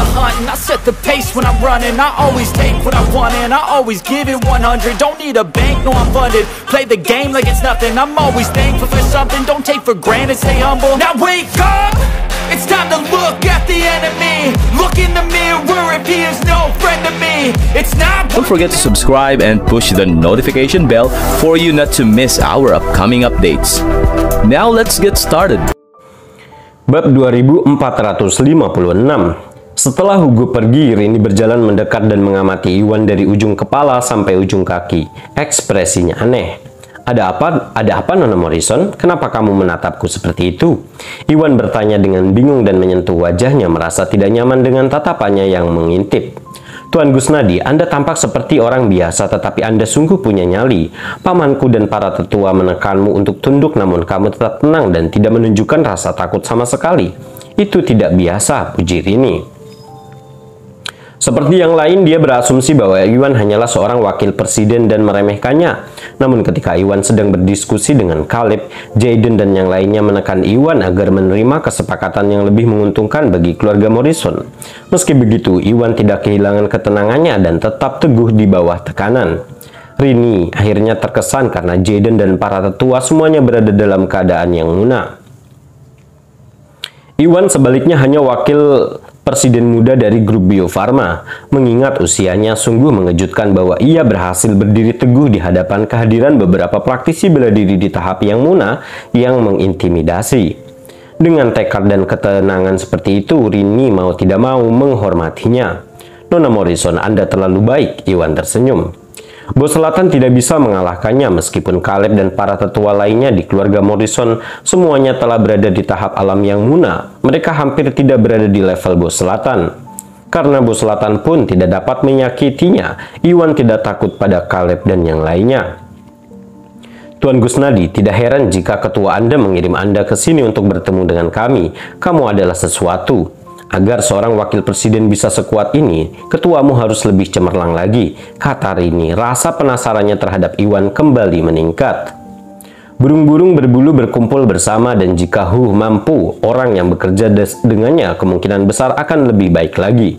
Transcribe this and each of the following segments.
the hunt and I set the pace when I'm running. I always take what I want and I always give it 100. Don't need a bank, no I'm funded. Play the game like it's nothing. I'm always thankful for something. Don't take for granted, stay humble. Now wake up, it's time to look at the enemy. Look in the mirror if he is no friend to me. It's not. Don't forget to subscribe and push the notification bell for you not to miss our upcoming updates. Now let's get started. Bab 2456. Setelah Hugo pergi, Rini berjalan mendekat dan mengamati Iwan dari ujung kepala sampai ujung kaki. Ekspresinya aneh. Ada apa Nona Morrison? Kenapa kamu menatapku seperti itu? Iwan bertanya dengan bingung dan menyentuh wajahnya, merasa tidak nyaman dengan tatapannya yang mengintip. Tuan Gusnadi, Anda tampak seperti orang biasa, tetapi Anda sungguh punya nyali. Pamanku dan para tetua menekanmu untuk tunduk, namun kamu tetap tenang dan tidak menunjukkan rasa takut sama sekali. Itu tidak biasa, puji Rini. Seperti yang lain, dia berasumsi bahwa Iwan hanyalah seorang wakil presiden dan meremehkannya. Namun ketika Iwan sedang berdiskusi dengan Caleb, Jayden dan yang lainnya menekan Iwan agar menerima kesepakatan yang lebih menguntungkan bagi keluarga Morrison. Meski begitu, Iwan tidak kehilangan ketenangannya dan tetap teguh di bawah tekanan. Rini akhirnya terkesan karena Jayden dan para tetua semuanya berada dalam keadaan yang muna. Iwan sebaliknya hanya wakil presiden muda dari grup Bio Farma. Mengingat usianya, sungguh mengejutkan bahwa ia berhasil berdiri teguh di hadapan kehadiran beberapa praktisi bela diri di tahap yang muna yang mengintimidasi. Dengan tekad dan ketenangan seperti itu, Rini mau tidak mau menghormatinya. Nona Morrison, Anda terlalu baik, Iwan tersenyum. Bos Selatan tidak bisa mengalahkannya meskipun Caleb dan para tetua lainnya di keluarga Morrison semuanya telah berada di tahap alam yang muna. Mereka hampir tidak berada di level Bos Selatan. Karena Bos Selatan pun tidak dapat menyakitinya, Iwan tidak takut pada Caleb dan yang lainnya. Tuan Gusnadi, tidak heran jika ketua Anda mengirim Anda ke sini untuk bertemu dengan kami. Kamu adalah sesuatu. Agar seorang wakil presiden bisa sekuat ini, ketuamu harus lebih cemerlang lagi, kata Rini. Rasa penasarannya terhadap Iwan kembali meningkat. Burung-burung berbulu berkumpul bersama dan jika mampu, orang yang bekerja dengannya kemungkinan besar akan lebih baik lagi.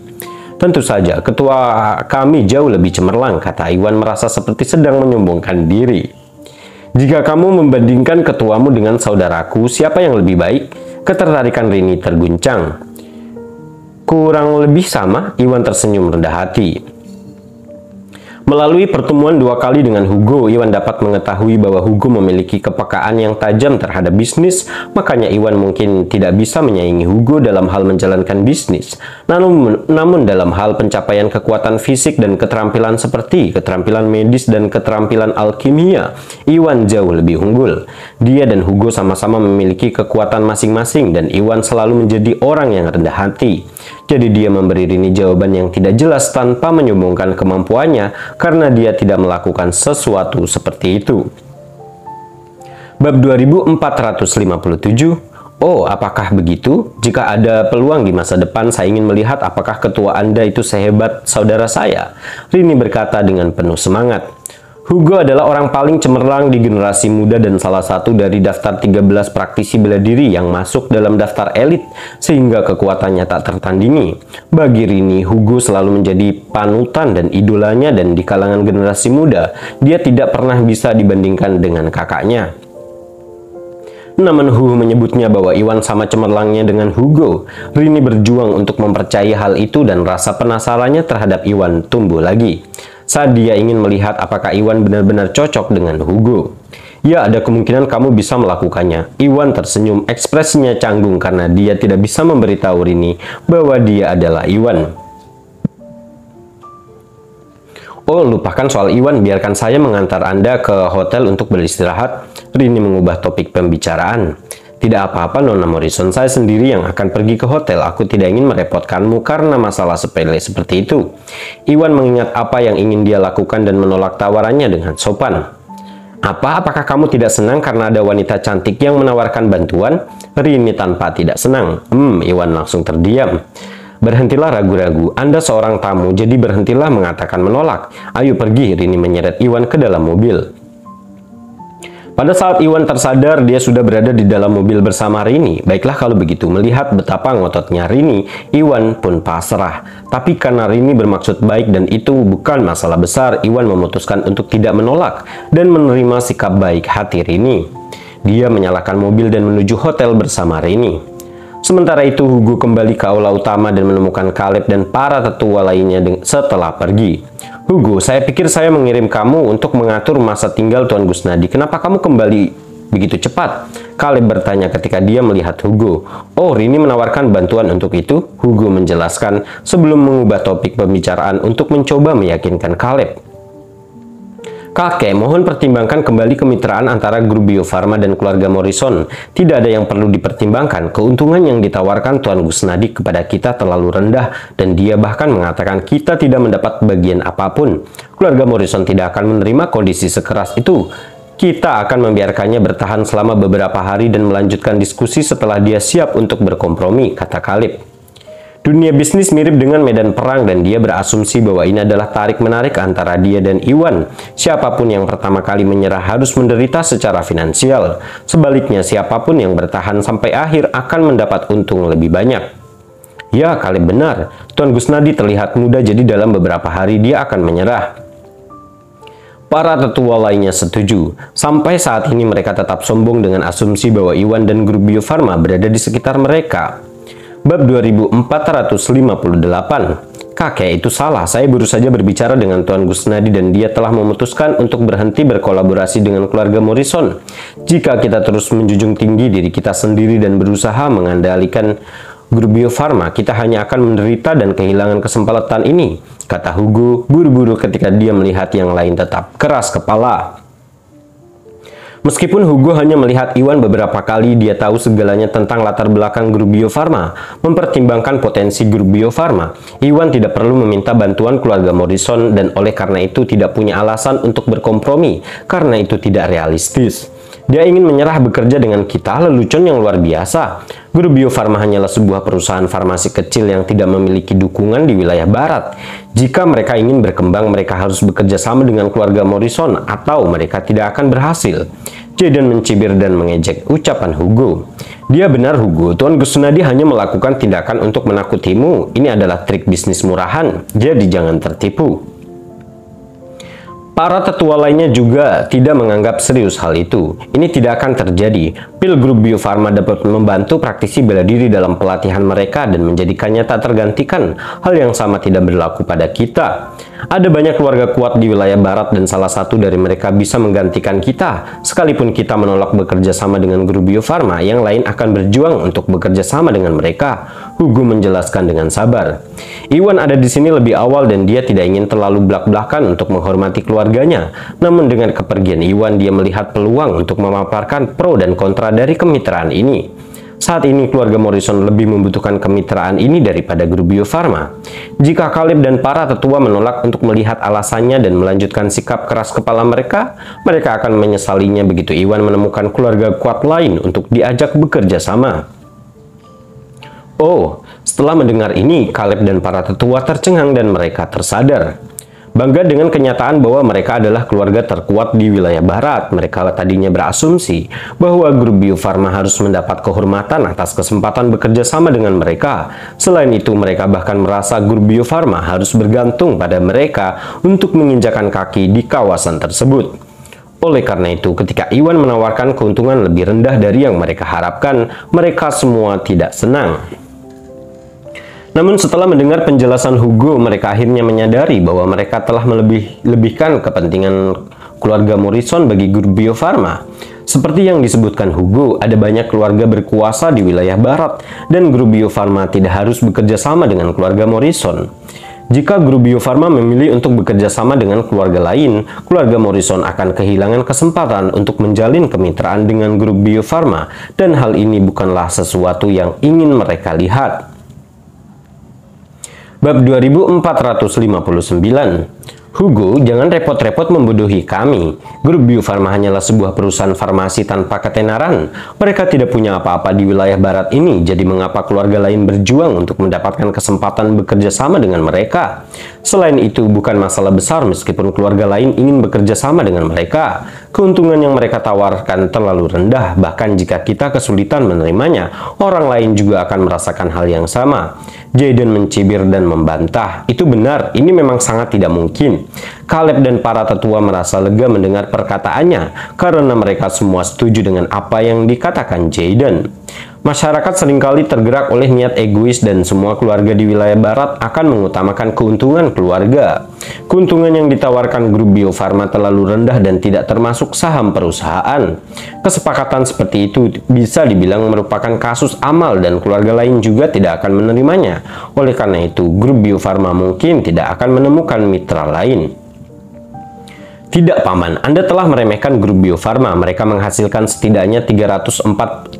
Tentu saja, ketua kami jauh lebih cemerlang, kata Iwan merasa seperti sedang menyombongkan diri. Jika kamu membandingkan ketuamu dengan saudaraku, siapa yang lebih baik? Ketertarikan Rini terguncang. Kurang lebih sama, Iwan tersenyum rendah hati. Melalui pertemuan 2 kali dengan Hugo, Iwan dapat mengetahui bahwa Hugo memiliki kepekaan yang tajam terhadap bisnis, makanya Iwan mungkin tidak bisa menyaingi Hugo dalam hal menjalankan bisnis. Namun dalam hal pencapaian kekuatan fisik dan keterampilan seperti keterampilan medis dan keterampilan alkimia, Iwan jauh lebih unggul. Dia dan Hugo sama-sama memiliki kekuatan masing-masing dan Iwan selalu menjadi orang yang rendah hati. Jadi dia memberi Rini jawaban yang tidak jelas tanpa menyombongkan kemampuannya karena dia tidak melakukan sesuatu seperti itu. Bab 2457. Oh, apakah begitu? Jika ada peluang di masa depan, saya ingin melihat apakah ketua Anda itu sehebat saudara saya. Rini berkata dengan penuh semangat. Hugo adalah orang paling cemerlang di generasi muda dan salah satu dari daftar 13 praktisi bela diri yang masuk dalam daftar elit, sehingga kekuatannya tak tertandingi. Bagi Rini, Hugo selalu menjadi panutan dan idolanya dan di kalangan generasi muda, dia tidak pernah bisa dibandingkan dengan kakaknya. Namun Hu menyebutnya bahwa Iwan sama cemerlangnya dengan Hugo. Rini berjuang untuk mempercayai hal itu dan rasa penasarannya terhadap Iwan tumbuh lagi. Saat dia ingin melihat apakah Iwan benar-benar cocok dengan Hugo. Ya, ada kemungkinan kamu bisa melakukannya. Iwan tersenyum, ekspresinya canggung karena dia tidak bisa memberitahu Rini bahwa dia adalah Iwan. Oh, lupakan soal Iwan, biarkan saya mengantar Anda ke hotel untuk beristirahat. Rini mengubah topik pembicaraan. Tidak apa-apa Nona Morrison, saya sendiri yang akan pergi ke hotel. Aku tidak ingin merepotkanmu karena masalah sepele seperti itu. Iwan mengingat apa yang ingin dia lakukan dan menolak tawarannya dengan sopan. Apakah kamu tidak senang karena ada wanita cantik yang menawarkan bantuan? Rini tanpa tidak senang. Iwan langsung terdiam. Berhentilah ragu-ragu, Anda seorang tamu, jadi berhentilah mengatakan menolak. Ayo pergi, Rini menyeret Iwan ke dalam mobil. Pada saat Iwan tersadar, dia sudah berada di dalam mobil bersama Rini. Baiklah kalau begitu, melihat betapa ngototnya Rini, Iwan pun pasrah. Tapi karena Rini bermaksud baik dan itu bukan masalah besar, Iwan memutuskan untuk tidak menolak dan menerima sikap baik hati Rini. Dia menyalakan mobil dan menuju hotel bersama Rini. Sementara itu, Hugo kembali ke aula utama dan menemukan Caleb dan para tetua lainnya setelah pergi. Hugo, saya pikir saya mengirim kamu untuk mengatur masa tinggal Tuan Gusnadi. Kenapa kamu kembali begitu cepat? Caleb bertanya ketika dia melihat Hugo. Oh, Rini menawarkan bantuan untuk itu, Hugo menjelaskan sebelum mengubah topik pembicaraan untuk mencoba meyakinkan Caleb. Kakek, mohon pertimbangkan kembali kemitraan antara grup Bio Farma dan keluarga Morrison. Tidak ada yang perlu dipertimbangkan. Keuntungan yang ditawarkan Tuan Gusnadi kepada kita terlalu rendah dan dia bahkan mengatakan kita tidak mendapat bagian apapun. Keluarga Morrison tidak akan menerima kondisi sekeras itu. Kita akan membiarkannya bertahan selama beberapa hari dan melanjutkan diskusi setelah dia siap untuk berkompromi, kata Caleb. Dunia bisnis mirip dengan medan perang dan dia berasumsi bahwa ini adalah tarik-menarik antara dia dan Iwan. Siapapun yang pertama kali menyerah harus menderita secara finansial. Sebaliknya, siapapun yang bertahan sampai akhir akan mendapat untung lebih banyak. Ya, Caleb benar. Tuan Gusnadi terlihat muda jadi dalam beberapa hari dia akan menyerah. Para tetua lainnya setuju. Sampai saat ini mereka tetap sombong dengan asumsi bahwa Iwan dan grup Bio Farma berada di sekitar mereka. Bab 2458. Kakek, itu salah. Saya baru saja berbicara dengan Tuan Gusnadi dan dia telah memutuskan untuk berhenti berkolaborasi dengan keluarga Morrison. Jika kita terus menjunjung tinggi diri kita sendiri dan berusaha mengandalkan grup Bio Farma, kita hanya akan menderita dan kehilangan kesempatan ini, kata Hugo buru-buru ketika dia melihat yang lain tetap keras kepala. Meskipun Hugo hanya melihat Iwan beberapa kali, dia tahu segalanya tentang latar belakang grup Bio Farma. Mempertimbangkan potensi grup Bio Farma, Iwan tidak perlu meminta bantuan keluarga Morrison dan oleh karena itu tidak punya alasan untuk berkompromi, karena itu tidak realistis. Dia ingin menyerah bekerja dengan kita, lelucon yang luar biasa. Grup Bio Farma hanyalah sebuah perusahaan farmasi kecil yang tidak memiliki dukungan di wilayah barat. Jika mereka ingin berkembang, mereka harus bekerja sama dengan keluarga Morrison atau mereka tidak akan berhasil. Jaden mencibir dan mengejek ucapan Hugo. Dia benar, Hugo. Tuan Gusnadi hanya melakukan tindakan untuk menakutimu. Ini adalah trik bisnis murahan, jadi jangan tertipu. Para tetua lainnya juga tidak menganggap serius hal itu. Ini tidak akan terjadi. Pil grup Bio Farma dapat membantu praktisi bela diri dalam pelatihan mereka dan menjadikannya tak tergantikan. Hal yang sama tidak berlaku pada kita. Ada banyak keluarga kuat di wilayah barat dan salah satu dari mereka bisa menggantikan kita. Sekalipun kita menolak bekerja sama dengan grup Bio Farma, yang lain akan berjuang untuk bekerja sama dengan mereka. Hugo menjelaskan dengan sabar. Iwan ada di sini lebih awal dan dia tidak ingin terlalu belak-belakan untuk menghormati keluarganya. Namun dengan kepergian Iwan, dia melihat peluang untuk memaparkan pro dan kontra dari kemitraan ini. Saat ini keluarga Morrison lebih membutuhkan kemitraan ini daripada grup Bio Farma. Jika Caleb dan para tetua menolak untuk melihat alasannya dan melanjutkan sikap keras kepala mereka, mereka akan menyesalinya begitu Iwan menemukan keluarga kuat lain untuk diajak bekerja sama. Oh, setelah mendengar ini, Caleb dan para tetua tercengang dan mereka tersadar. Bangga dengan kenyataan bahwa mereka adalah keluarga terkuat di wilayah barat, mereka tadinya berasumsi bahwa grup Bio Farma harus mendapat kehormatan atas kesempatan bekerja sama dengan mereka. Selain itu, mereka bahkan merasa grup Bio Farma harus bergantung pada mereka untuk menginjakan kaki di kawasan tersebut. Oleh karena itu, ketika Iwan menawarkan keuntungan lebih rendah dari yang mereka harapkan, mereka semua tidak senang. Namun setelah mendengar penjelasan Hugo, mereka akhirnya menyadari bahwa mereka telah melebihkan kepentingan keluarga Morrison bagi grup Bio Farma. Seperti yang disebutkan Hugo, ada banyak keluarga berkuasa di wilayah barat dan grup Bio Farma tidak harus bekerja sama dengan keluarga Morrison. Jika grup Bio Farma memilih untuk bekerja sama dengan keluarga lain, keluarga Morrison akan kehilangan kesempatan untuk menjalin kemitraan dengan grup Bio Farma dan hal ini bukanlah sesuatu yang ingin mereka lihat. Bab 2459. Hugo, jangan repot-repot membodohi kami. Grup Bio Farma hanyalah sebuah perusahaan farmasi tanpa ketenaran. Mereka tidak punya apa-apa di wilayah barat ini, jadi mengapa keluarga lain berjuang untuk mendapatkan kesempatan bekerja sama dengan mereka? Selain itu, bukan masalah besar meskipun keluarga lain ingin bekerja sama dengan mereka. Keuntungan yang mereka tawarkan terlalu rendah, bahkan jika kita kesulitan menerimanya, orang lain juga akan merasakan hal yang sama. Jayden mencibir dan membantah. Itu benar, ini memang sangat tidak mungkin. Caleb dan para tetua merasa lega mendengar perkataannya, karena mereka semua setuju dengan apa yang dikatakan Jayden. Masyarakat seringkali tergerak oleh niat egois dan semua keluarga di wilayah barat akan mengutamakan keuntungan keluarga. Keuntungan yang ditawarkan grup Bio Farma terlalu rendah dan tidak termasuk saham perusahaan. Kesepakatan seperti itu bisa dibilang merupakan kasus amal dan keluarga lain juga tidak akan menerimanya. Oleh karena itu, grup Bio Farma mungkin tidak akan menemukan mitra lain. Tidak, Paman, Anda telah meremehkan grup Bio Farma. Mereka menghasilkan setidaknya 37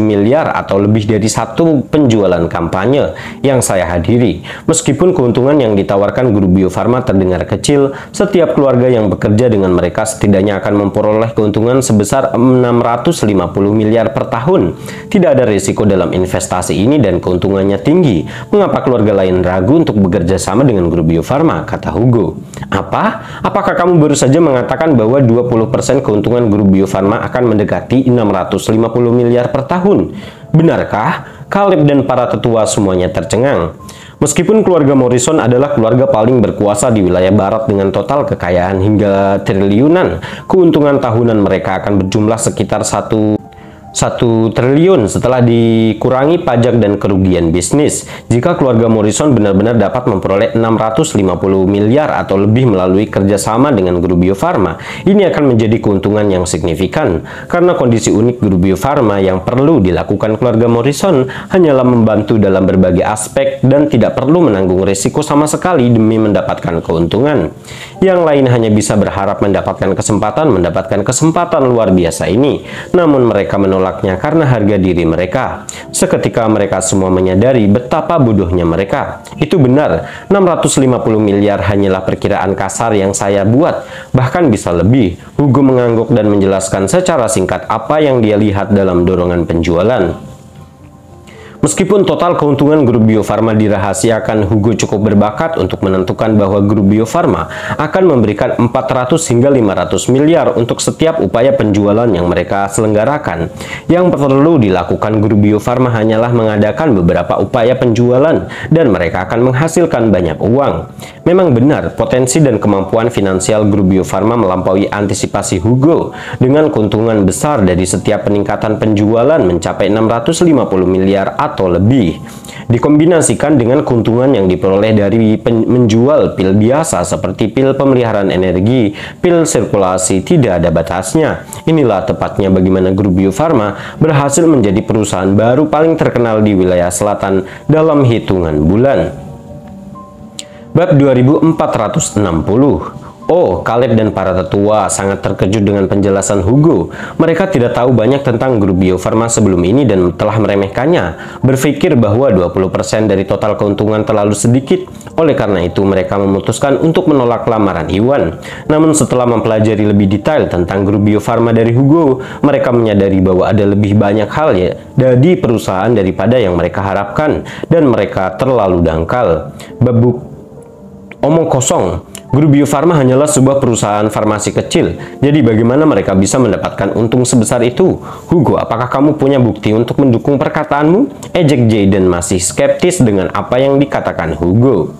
miliar atau lebih dari satu penjualan kampanye yang saya hadiri. Meskipun keuntungan yang ditawarkan grup Bio Farma terdengar kecil, setiap keluarga yang bekerja dengan mereka setidaknya akan memperoleh keuntungan sebesar 650 miliar per tahun. Tidak ada risiko dalam investasi ini dan keuntungannya tinggi. Mengapa keluarga lain ragu untuk bekerja sama dengan grup Bio Farma? Kata Hugo. Apa? Apakah kamu baru saja mengatakan bahwa 20% keuntungan grup Bio Farma akan mendekati 650 miliar per tahun? Benarkah? Caleb dan para tetua semuanya tercengang. Meskipun keluarga Morrison adalah keluarga paling berkuasa di wilayah barat dengan total kekayaan hingga triliunan, keuntungan tahunan mereka akan berjumlah sekitar 1 triliun setelah dikurangi pajak dan kerugian bisnis. Jika keluarga Morrison benar-benar dapat memperoleh 650 miliar atau lebih melalui kerjasama dengan grup Bio Farma, ini akan menjadi keuntungan yang signifikan. Karena kondisi unik grup Bio Farma, yang perlu dilakukan keluarga Morrison hanyalah membantu dalam berbagai aspek dan tidak perlu menanggung risiko sama sekali demi mendapatkan keuntungan. Yang lain hanya bisa berharap mendapatkan kesempatan luar biasa ini, namun mereka menolaknya karena harga diri mereka. Seketika mereka semua menyadari betapa bodohnya mereka. Itu benar, 650 miliar hanyalah perkiraan kasar yang saya buat, bahkan bisa lebih. Hugo mengangguk dan menjelaskan secara singkat apa yang dia lihat dalam dorongan penjualan. Meskipun total keuntungan grup Bio Farma dirahasiakan, Hugo cukup berbakat untuk menentukan bahwa grup Bio Farma akan memberikan 400 hingga 500 miliar untuk setiap upaya penjualan yang mereka selenggarakan. Yang perlu dilakukan grup Bio Farma hanyalah mengadakan beberapa upaya penjualan dan mereka akan menghasilkan banyak uang. Memang benar, potensi dan kemampuan finansial grup Bio Farma melampaui antisipasi Hugo. Dengan keuntungan besar dari setiap peningkatan penjualan mencapai 650 miliar atau lebih, dikombinasikan dengan keuntungan yang diperoleh dari menjual pil biasa seperti pil pemeliharaan energi, pil sirkulasi, tidak ada batasnya. Inilah tepatnya bagaimana grup Bio Farma berhasil menjadi perusahaan baru paling terkenal di wilayah selatan dalam hitungan bulan. Bab 2460. Oh, Caleb dan para tetua sangat terkejut dengan penjelasan Hugo. Mereka tidak tahu banyak tentang grup Bio Farma sebelum ini dan telah meremehkannya, berpikir bahwa 20% dari total keuntungan terlalu sedikit. Oleh karena itu, mereka memutuskan untuk menolak lamaran Iwan. Namun setelah mempelajari lebih detail tentang grup Bio Farma dari Hugo, mereka menyadari bahwa ada lebih banyak hal dari perusahaan daripada yang mereka harapkan, dan mereka terlalu dangkal. Omong kosong. Grup Bio Farma hanyalah sebuah perusahaan farmasi kecil. Jadi bagaimana mereka bisa mendapatkan untung sebesar itu? Hugo, apakah kamu punya bukti untuk mendukung perkataanmu? Ejek Jayden masih skeptis dengan apa yang dikatakan Hugo.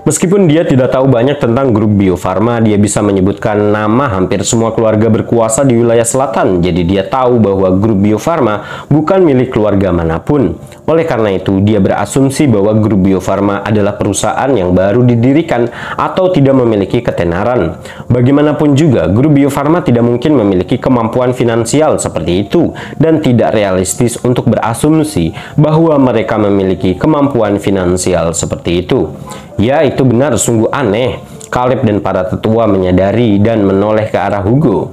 Meskipun dia tidak tahu banyak tentang grup Bio Farma, dia bisa menyebutkan nama hampir semua keluarga berkuasa di wilayah selatan. Jadi dia tahu bahwa grup Bio Farma bukan milik keluarga manapun. Oleh karena itu, dia berasumsi bahwa grup Bio Farma adalah perusahaan yang baru didirikan atau tidak memiliki ketenaran. Bagaimanapun juga, grup Bio Farma tidak mungkin memiliki kemampuan finansial seperti itu dan tidak realistis untuk berasumsi bahwa mereka memiliki kemampuan finansial seperti itu. Ya, itu benar, sungguh aneh. Caleb dan para tetua menyadari dan menoleh ke arah Hugo.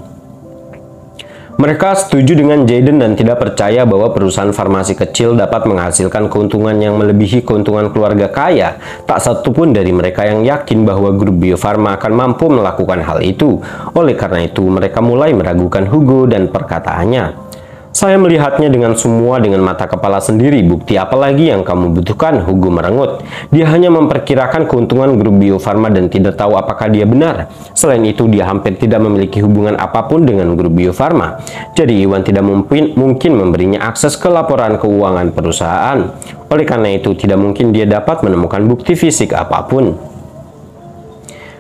Mereka setuju dengan Jayden dan tidak percaya bahwa perusahaan farmasi kecil dapat menghasilkan keuntungan yang melebihi keuntungan keluarga kaya. Tak satu pun dari mereka yang yakin bahwa grup Bio Farma akan mampu melakukan hal itu. Oleh karena itu, mereka mulai meragukan Hugo dan perkataannya. Saya melihatnya dengan mata kepala sendiri. Bukti apa lagi yang kamu butuhkan? Hugo merengut. Dia hanya memperkirakan keuntungan grup Bio Farma dan tidak tahu apakah dia benar. Selain itu, dia hampir tidak memiliki hubungan apapun dengan grup Bio Farma. Jadi Iwan tidak mungkin memberinya akses ke laporan keuangan perusahaan. Oleh karena itu, tidak mungkin dia dapat menemukan bukti fisik apapun.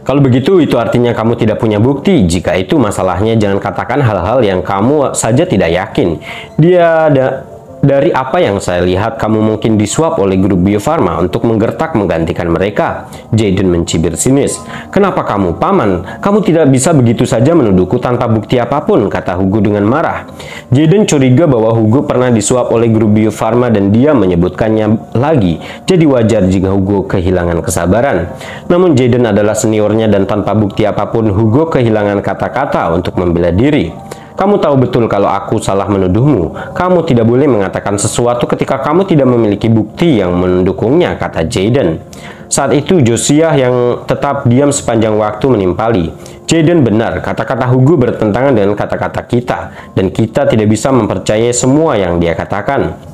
Kalau begitu, itu artinya kamu tidak punya bukti. Jika itu masalahnya, jangan katakan hal-hal yang kamu saja tidak yakin. Dari apa yang saya lihat, kamu mungkin disuap oleh grup Bio Farma untuk menggertak menggantikan mereka. Jayden mencibir sinis. Kenapa kamu, Paman? Kamu tidak bisa begitu saja menuduhku tanpa bukti apapun, kata Hugo dengan marah. Jayden curiga bahwa Hugo pernah disuap oleh grup Bio Farma dan dia menyebutkannya lagi. Jadi wajar jika Hugo kehilangan kesabaran. Namun Jayden adalah seniornya dan tanpa bukti apapun, Hugo kehilangan kata-kata untuk membela diri. Kamu tahu betul kalau aku salah menuduhmu. Kamu tidak boleh mengatakan sesuatu ketika kamu tidak memiliki bukti yang mendukungnya, kata Jayden. Saat itu Josiah yang tetap diam sepanjang waktu menimpali. Jayden benar, kata-kata Hugo bertentangan dengan kata-kata kita, dan kita tidak bisa mempercayai semua yang dia katakan.